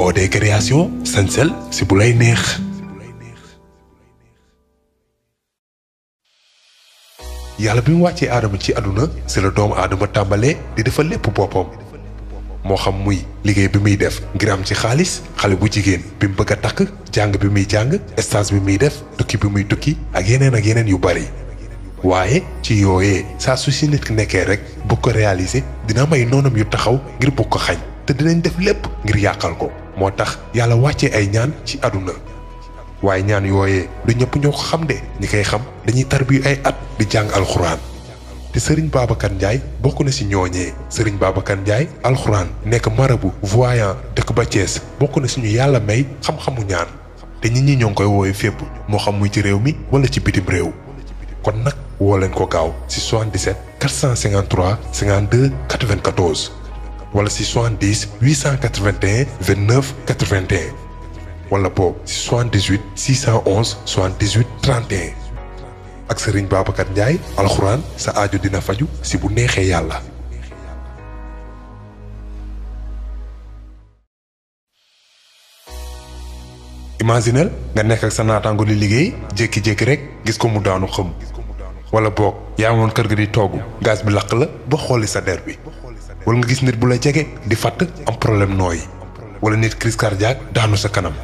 OD création sañsel si bu lay neex. yàlla bi mu wàccee aadama ci àdduna si la doomu aadama tàmbalee di defal lépp boppam moo xam muy liggéey bi muy def ngir am ci xaalis xale bu jigéen bi mu bëgg a takk jàng bi muy jàng stage bi muy def tukki bi muy tukki ak yeneen yu bari waaye ci yooyee saa su si nit ki nekkee rek bu ko réaliser dina may noonam yu taxaw ngir bu ko xañ te dinañ def lépp ngir yàqal ko moo tax yàlla wàccee ay ñaan ci àdduna waaye ñaan yooyee du ñëpp ñoo ko xam de ñi koy xam dañuy tarbiyu ay at di jàng alxuraan te Serigne Babacar Ndiaye bokk na si ñooñee Serigne Babacar Ndiaye alxuraan nekk marabu voyant dëkk ba Thiès bokk na si ñu yàlla may xam-xamu ñaan te nit ñi ñoo ngi koy woowee fépp moo xam muy ci réew mi wala ci bitim réew kon nag woo leen ko gaaw si 77 453 52 94 wala si 70 881 29 81. wala boobu ci 78 611 78 31 ak Serigne Babacar Ndiaye alxuraan sa aajo dina faju si bu neexee yàlla. imaginel nga nekk ak sa naataango li liggéey jékki-jékki rek gis ko mu daanu xëm wala boog yaa ngi woon kër ga di togg gaz bi lakk la ba xooli sa der bi wala nga gis nit bu la jege di fatt am problème nooyi wala nit crise cardiaque daanu sa kanam.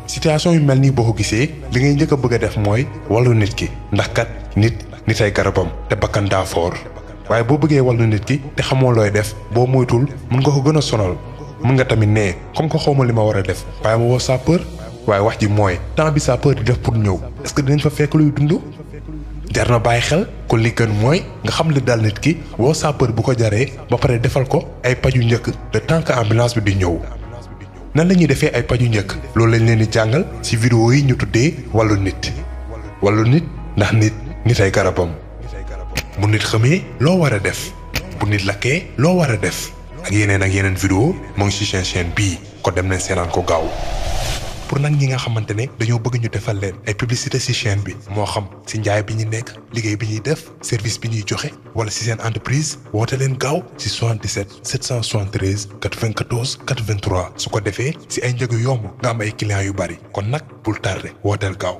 situation yu mel nii boo ko gisee li ngay njëkk a bëgg a def mooy wàllu nit ki ndax kat nit ay garabam te bakkan daa foor waaye boo bëggee wàllu nit ki te xamoo looy def boo moytul mën nga ko gën a sonal mën nga tamit nee comme que xawma li ma war a def waaye ma woo sapeur waaye wax ji mooy temps bi sapeur di def pour ñëw est-ce que dinañ fa fekk luy dund jar na bàyyi xel kon li gën mooy nga xam li dal nit ki woo sapeur bu ko jaree ba pare defal ko ay paju njëkk de temps que ambulance bi di ñëw. nan la ñuy defee ay paju njëkk loolu lañ leen di jàngal ci vidéo yi ñu tuddee wàllu nit ndax nit ay garabam bu nit xamee loo war a def bu nit lakkee loo war a def ak yeneen vidéo moo ngi ci chaîne bii ko dem nañ seetaan ko gaaw pour nag ñi nga xamante ne dañoo bëgg ñu defal leen ay publicité ci chaîne bi moo xam ci njaay bi ñu nekk liggéey bi ñuy def service bi ñuy joxe wala ci seen entreprise woote leen gaaw ci 77 773 94 83 su ko defee ci ay njëg yu yomb nga am ay clients yu bari kon nag bul tardé wooteel gaaw.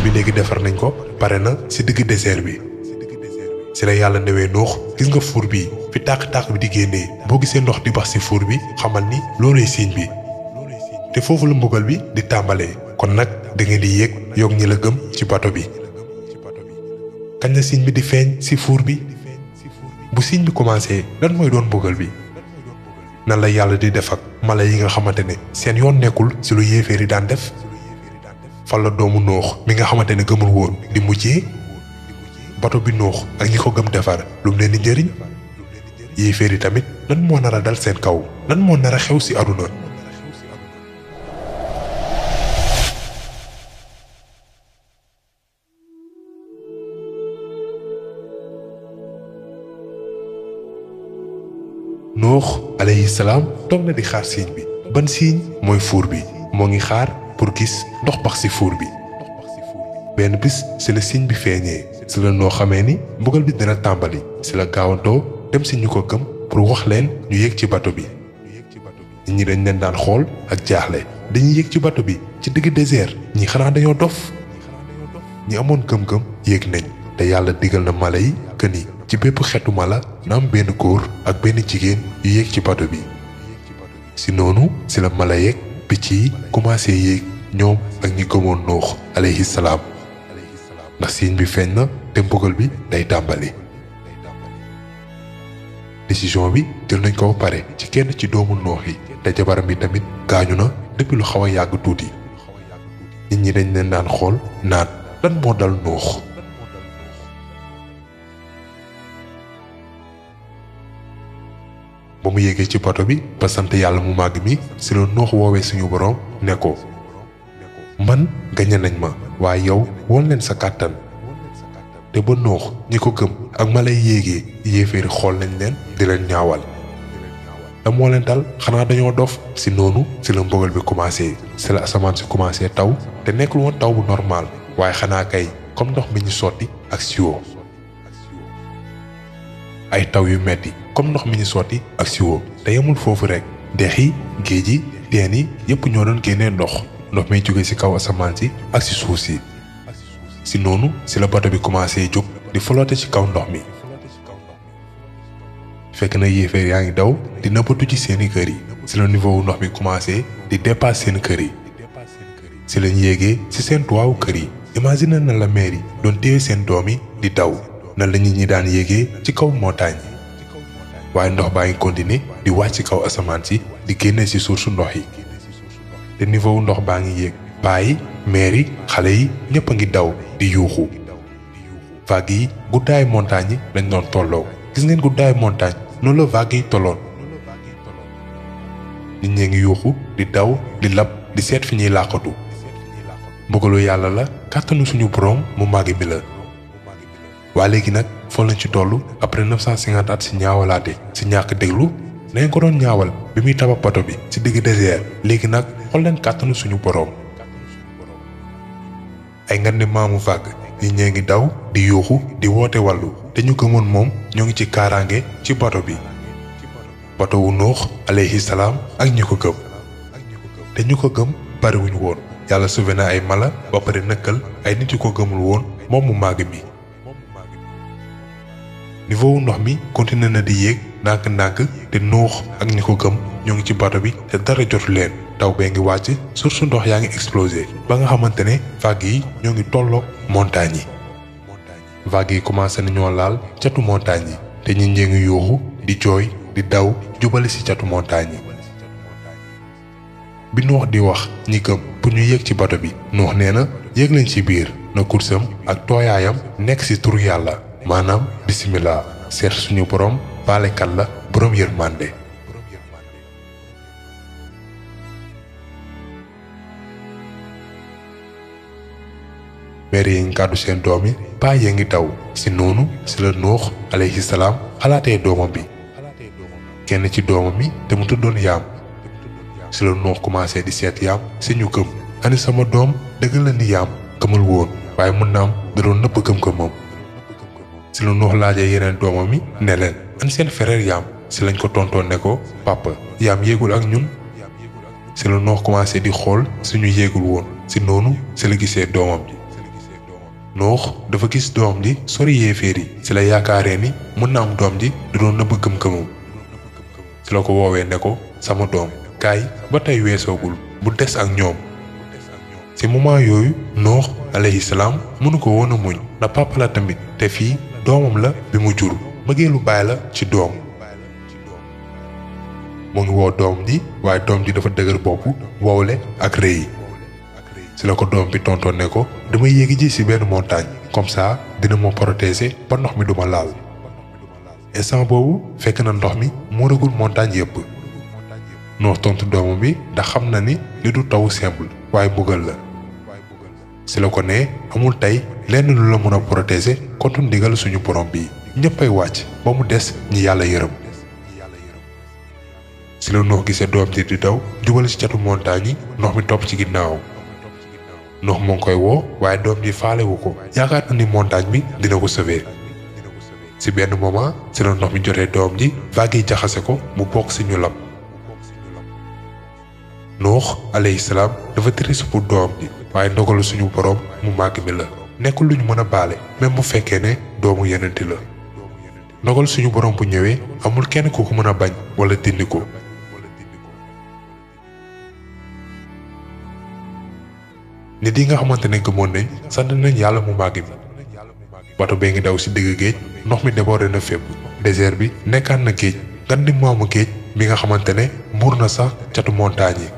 bi léegi defar nañ ko pare na ci digg désert bi ci la yàlla newee Nuux gis nga fuur bi fi tàq-tàq bi di génnee boo gisee ndox di bax ci fuur bi xamal ni loolay signe bi te foofu la mbugal bi di tàmbalee kon nag da ngeen di yéeg yoog ñi la gëm ci bato bi kañ la signe bi di feeñ ci fuur bi bu signe bi commencé lan mooy doon mbugal bi nan la yàlla di def ak mala yi nga xamante ne seen yoon nekkul ci lu yéeféer yi daan def fan la doomu Nuux mi nga xamante ne gëmul woon di mujjee bato bi Nuux ak ñi ko gëm defar lu mu leen di njëriñ yéeféer yi tamit lan moo nar a dal seen kaw lan moo nar a xew ci àdduna Nuux alayhi salaam toog na di xaar signe bi ban signe mooy fuur bi moo ngi xaar pour gis ndox bax ci fuur bi benn bis ci la signe bi feeñee ci la noo xamee ni mbugal bi dina tàmbali ci la gaawantoo dem ci ñu ko gëm pour wax leen ñu yéeg ci bato bi nit ñi dañ leen daan xool ak jaaxle dañuy yéeg ci bato bi ci digg désert ñi xanaa dañoo dof ñi amoon gëm-gëm yéeg nañ te yàlla digal na mala yi que ni ci bépp xeetu mala na am benn góor ak benn jigéen yu yéeg ci bato bi ci noonu ci la mala yeeg picc yi commencé yéeg ñoom ak ñi gëmoon Nuux alayhi salaam ndax signe bi feeñ na te mbugal bi day tàmbali décision bi jël nañ ko ba pare ci kenn ci doomu Nuux yi te jabaram bi tamit gaañu na depuis lu xaw a yàgg tuuti nit ñi dañ leen daan xool naan lan moo dal Nuux ba mu yéegee ci bato bi ba sant yàlla mu màgg mi ci la Nuux woowee suñu boroom ne ko man gañe nañ ma waaye yow woon leen sa kàttan te ba Nuux ñi ko gëm ak ma lay yéegee yéeféeri xool nañ leen di leen ñaawal da moo leen dal xanaa dañoo dof. si noonu si la mbugal bi commencé si la asamaan si commencé taw te nekkul woon taw bu normal waaye xanaa kay comme ndox mi ñu sotti ak siwo. ay taw yu metti comme ndox mi ñu sotti ak siwo te yemul foofu rek dex yi géej yi teen yi yépp ñoo doon génnee ndox may jóge ci kaw asamaan si ak ci suuf si. si noonu si la bato bi commencé jóg di flotter ci kaw ndox mi. fekk na yéeféer yaa ngi daw di nëbbatu ci seeni kër yi si la niveau wu ndox mi commencé di dépasser seen kër yi. si lañ yéegee ci seen toit wu kër yi. imagine na la mère yi doon téye seen doom yi di daw na la nit ñi daan yéegee ci kaw montagne yi waaye ndox baa ngi continuer di wàcc ci kaw asamaan si di génne ci source ndox yi. te niveau wu ndox baa ngi yéeg paa yi mère yi xale yi ñëpp a ngi daw di yuuxu. vague yi guddaayu montagne yi lañ doon tolloo. gis ngeen guddaayu montagne noonu la vague yi tolloon. nit ñee ngi yuuxu di daw di lab di seet fi ñuy làqatu. mbugalu yàlla la kàttanu suñu borom mu màgg bi la. waa léegi nag foo lañ ci toll après 950 at si ñaawalaate si ñàkk déglu nañ ko doon ñaawal bi muy tabax bato bi ci digg désert. léegi nag xool leen kàttanu suñu borom. ay ngandi maamu vague nit ñee ngi daw di yuuxu di woote wàllu te ñu gëmoon moom ñoo ngi ci kaaraange ci bato bi. bato wu Nuux alayhi salaam ak ñi ko gëm. te ñu ko gëm bariwuñu woon. yàlla sauvé na ay mala ba pare nëkkal ay nit yu ko gëmul woon moom mu màgg mi. niveau wu ndox mi continué na di yéeg ndànk-ndànk te Nuux ak ñi ko gëm ñoo ngi ci bato bi te dara jotu leen. taw bee ngi wàcc source ndox yaa ngi explosé ba nga xamante ne vagues yi ñoo ngi tolloog montagnes yi. vagues yi commencé nañoo laal catu montagnes yi te ñi ñee ngi yuuxu di jooy di daw jubali ci catu montagnes yi. bi Nuux di wax ñi gëm pour ñu yéeg ci bato bi Nuux nee na yéeg leen ci biir na kursam ak tooyaayam nekk ci turu yàlla maanaam bismillah seet suñu borom baalekat la borom yërmande. mère yi ngi kàddu seen doom yi paa yee ngi daw si noonu si la Nuux alayhi salaam xalaatee doomam bi kenn ci doomam yi te mu tuddoon Yaam. si la Nuux commencé di seet Yaam si ñu gëm ani sama doom dëgg la ni Yaam gëmul woon waaye mën na am da doon nëbb gëm-gëmam. si la Nuux laajee yeneen doomam yi ne leen ani seen frère Yaam si lañ ko tontoon ne ko papa Yaam yéegul ak ñun. si la Nuux commencé di xool suñu yéegul woon si noonu si la gisee doomam ji. Nuux dafa gis doom ji sori yéeféer yi si la yaakaaree ni mën na am doom ji da doon nëbb gëm-gëmam. si la ko woowee ne ko sama doom kaay ba tey weesoogul bu des ak ñoom. si moment yooyu Nuux alayhi salaam mënu ko woon a muñ na papa la tamit te fii doomam la bi mu jur mbëggeelu baay la ci doom. mu ngi woo doom ji waaye doom ji dafa dëgër bopp wowle ak rëy. si la ko doom bi tontoon ne ko dama yéegi ji ci benn montagne comme ça dina ma protéger ba ndox mi duma laal. instant boobu fekk na ndox mi muuragul montagne yépp. Nuux tontu doomam bi ndax xam na ni li du taw simple waaye mbugal la. si la ko ne amul tey lenn lu la mën a protéger contre ndigal suñu borom bi ñëppay wàcc ba mu des ñi yàlla yërëm. si la Nuux gisee doom ji di daw jubal ci catu montagne yi ndox mi topp ci ginnaaw. Nuux moo ngi koy woo waaye doom ji faalewu ko yaakaar na ni montagne bi dina ko sauver. si benn moment si la ndox mi jotee doom ji vagues yi jaxase ko mu bokk ci ñu lab. Nuux alayhi salaam dafa triste pour doom ji waaye ndogalu suñu borom mu màgg mi la nekkul lu ñu mën a baale même bu fekkee ne doomu yenenti la. ndogal suñu borom bu ñëwee amul kenn ku ko mën a bañ wala dindi ko. nit yi nga xamante ne gëmoon nañ sant nañ yàlla mu màgg mi. bato bee ngi daw ci digg géej ndox mi débordé na fépp. désert bi nekkaat na géej ngan di maamu géej bi nga xamante ne muur na sax catu montagne yi.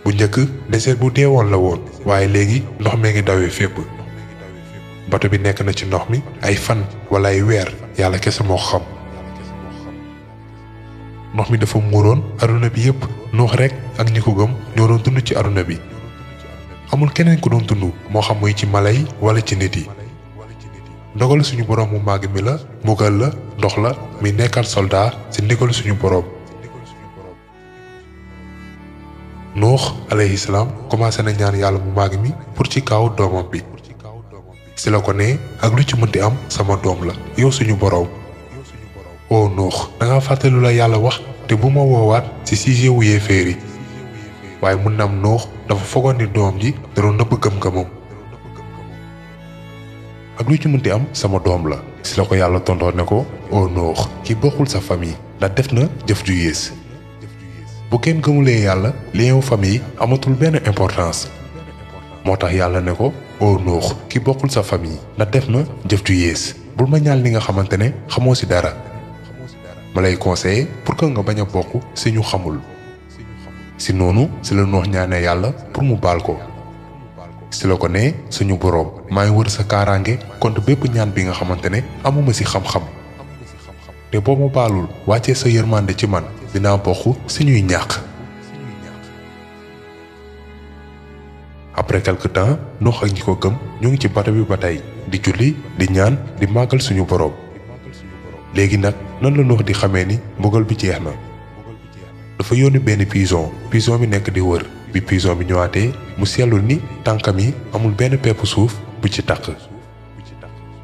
bu njëkk désert bu deewoon la woon waaye léegi ndox mee ngi dawee fépp. bato bi nekk na ci ndox mi ay fan wala ay weer yàlla kese moo xam. ndox mi dafa muuroon aduna bi yépp Nuux rek ak ñi ko gëm ñoo doon dund ci aduna bi. amul keneen ku doon dund moo xam muy ci mala yi wala ci nit yi. ndogalu suñu borom mu màgg mi la mbugal la ndox la mi nekkal soldat ci ndigalu suñu borom. Nuux alayhi salaam commencé na ñaan yàlla mu màgg mi pour ci kaw doomam bi ci la ko ne ak lu ci mënti am sama doom la yow suñu borom. o Nuux danga fàtte lu la yàlla wax te bu ma woowaat ci sujet wu yéeféer yi. waaye mun na am Nuux dafa fogoon ni doom ji da doon nëbb gëm-gëmam. ak lu ci mënti am sama doom la ci la ko yàlla tontoon ne ko o Nuux ki bokkul sa famille ndax def na jëf ju yées. bu kenn gëmulee yàlla lien famille amatul benn importance moo tax yàlla ne ko o Nuux ki bokkul sa famille ndax def na jëf ju yées bul ma ñaan li nga xamante ne xamoo ci dara ma lay conseiller pour que nga bañ a bokk ci ñu xamul. ci noonu ci la Nuux ñaanee yàlla pour mu baal ko ci la ko ne suñu boroom maa ngi wër sa kaaraange contre bépp ñaan bi nga xamante ne amuma ci xam-xam te boo ma baalul wàccee sa yërmande ci man dinaa bokk ci ñuy ñàkk. après quelque temps Nuux ak ñi ko gëm ñu ngi ci bato bi ba tey di julli di ñaan di màggal suñu boroom. léegi nag nan la Nuux di xamee ni mbugal bi jeex na. dafa yónni benn pigeon bi nekk di wër bi pigeon bi ñëwaatee mu seetlu ni tànkam yi amul benn pepp suuf bu ci taq.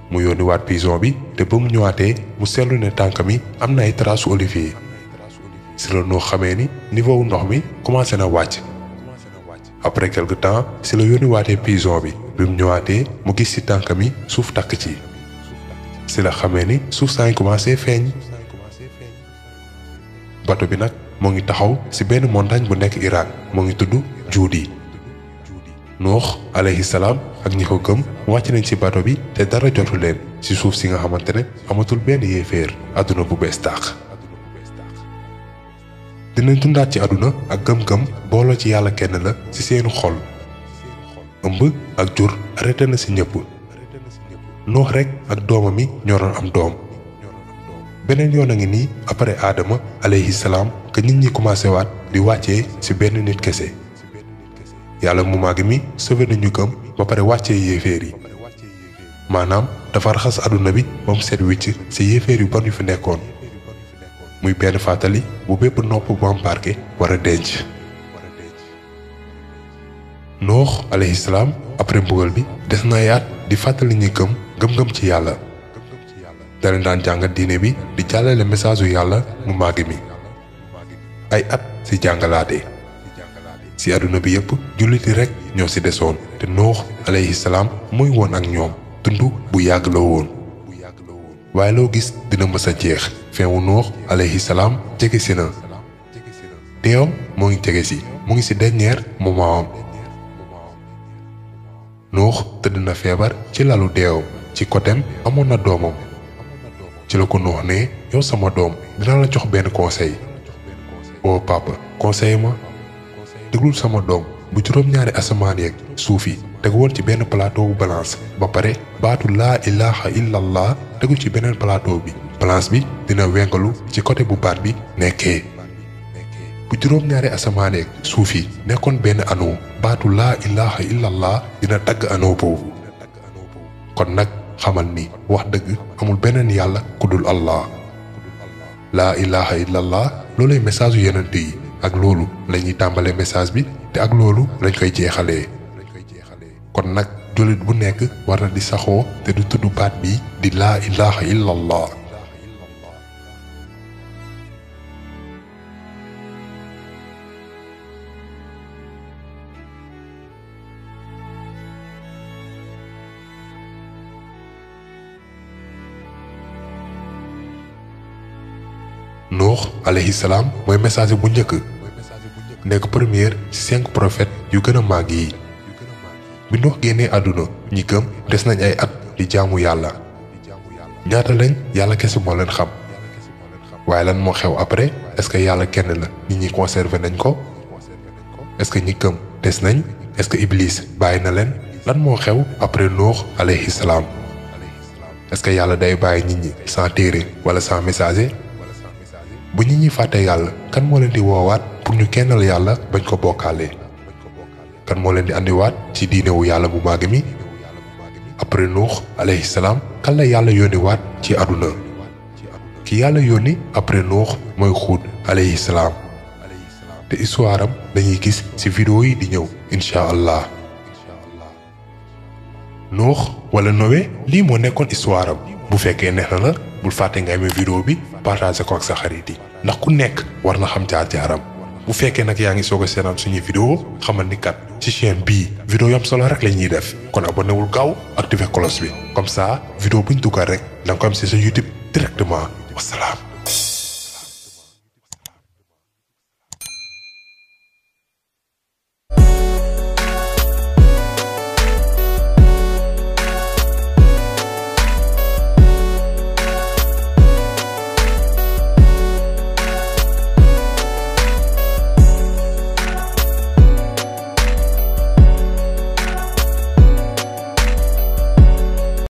mu yónni waat pigeon bi te ba mu ñëwaatee mu seetlu ne tànkam yi am na ay traces olivier. ci la Nuux xamee ni niveau ndox mi commencé na wàcc. après quelque temps ci la yónni waatee pigeon bi mu ñëwaatee mu gis ci tànkam yi suuf takk ci. ci la xamee ni suuf saa ngi commencé feeñ. bato bi nag moo ngi taxaw ci benn montagne bu nekk Irak moo ngi tudd Juudi. Nuux alayhi salaam ak ñi ko gëm wàcc nañ ci bato bi te dara jotu leen ci suuf si nga xamante ne amatul benn yéeféer àdduna bu bees tàq. dinañ dundaat ci àdduna ak gëm-gëm booloo ci yàlla kenn la ci seenu xol. ëmb ak jur arrêté na ci ñëpp. Nuux rekk ak doomam yi ñoo doon am doom. beneen yoon a ngi nii après Adama alayhi salaam que nit ñi commencé waat di wàccee ci benn nit kese. yàlla mu màgg mi sauvé nañu gëm ba pare wàccee yéeféer yi. maanaam dafa raxas àdduna bi ba mu set wicc ci yéeféer yu bon yu fi nekkoon. muy benn fàttali bu bépp nopp bu am barke war a denc. Nuux alayhi salaam après mbugal bi des na yaat di fàttali ñi gëm ci yàlla. daleen daan jàngat diine bi di jàllale message yu yàlla mu màgg mi. ay at ci jàngalaate. ci àdduna bi yépp julliti rekk ñoo ci desoon te Nuux alayhi salaam muy woon ak ñoom dund bu yàgg la woon. waaye loo gis dina mës a jeex feewu Nuux alayhi salaam jege si na. deewam moo ngi jege si mu ngi ci dernier moment am. Nuux tëdd na feebar ci lalu deewam ci kotem amoon na doomam. ci la ko Nuux ne yow sama doom dina la jox benn conseil. o papa conseil ma. déglul sama doom bu juróom-ñaari asamaan yeeg suuf yi tegu woon ci benn plateau bu balance ba pare baatu laa ilaha illallah tegu ci beneen plateau bi balance bi dina wengalu ci côté bu baat bi nekkee. bu juróom-ñaari asamaan yeeg suuf yi nekkoon benn anneau baatu laa ilaha illallah dina dagg anneau boobu. kon nag xamal ni wax dëgg amul beneen yàlla ku dul Allah. laa ilaha illallah loolay message yu yeneen yi ak loolu lañuy tàmbalee message bi te ak loolu lañ koy jeexalee. kon nag jullit bu nekk war na di saxoo te du tudd baat bi di laa ilaha illallah. Nuux alayhi salaam mooy message bu njëkk nekk première ci 5 prophètes yu gën a màgg yi. bi Nuux génnee àdduna ñi gëm des nañ ay at di jaamu yàlla. ñaata lañ yàlla kese moo leen xam. waaye lan moo xew après est-ce que yàlla kenn la nit ñi conservé nañ ko. est-ce que ñi gëm des nañ est-ce que Iblis bàyyi na leen lan moo xew après Nuux alayhi salaam. est-ce que yàlla day bàyyi nit ñi sans téere wala sans messager. bu nit ñi fàtte yàlla kan moo leen di woowaat pour ñu kennal yàlla bañ ko bokkaale. kan moo leen di andiwaat ci diine wu yàlla bu màgg mi. après Nuux alayhi salaam kan la yàlla yónni waat ci àdduna. ki yàlla yónni après Nuux mooy Xuud alayhi salaam te histoire am dañuy gis ci vidéo yi di ñëw incha allah. Nuux wala Noé lii moo nekkoon histoire am. bu fekkee neex na la bul fàtte nga amee vidéo bi partager ko ak sa xarit yi ndax ku nekk war na xam jaar-jaaram. bu fekkee nag yaa ngi soog a seetaan suñuy vidéo xamal ni kat ci chaîne bii vidéo yam solo rek la ñuy def kon abonné wul gaaw activer cloche bi comme ça vidéo buñ dugal rek da nga ko am ci sa YouTube directement wasalaam.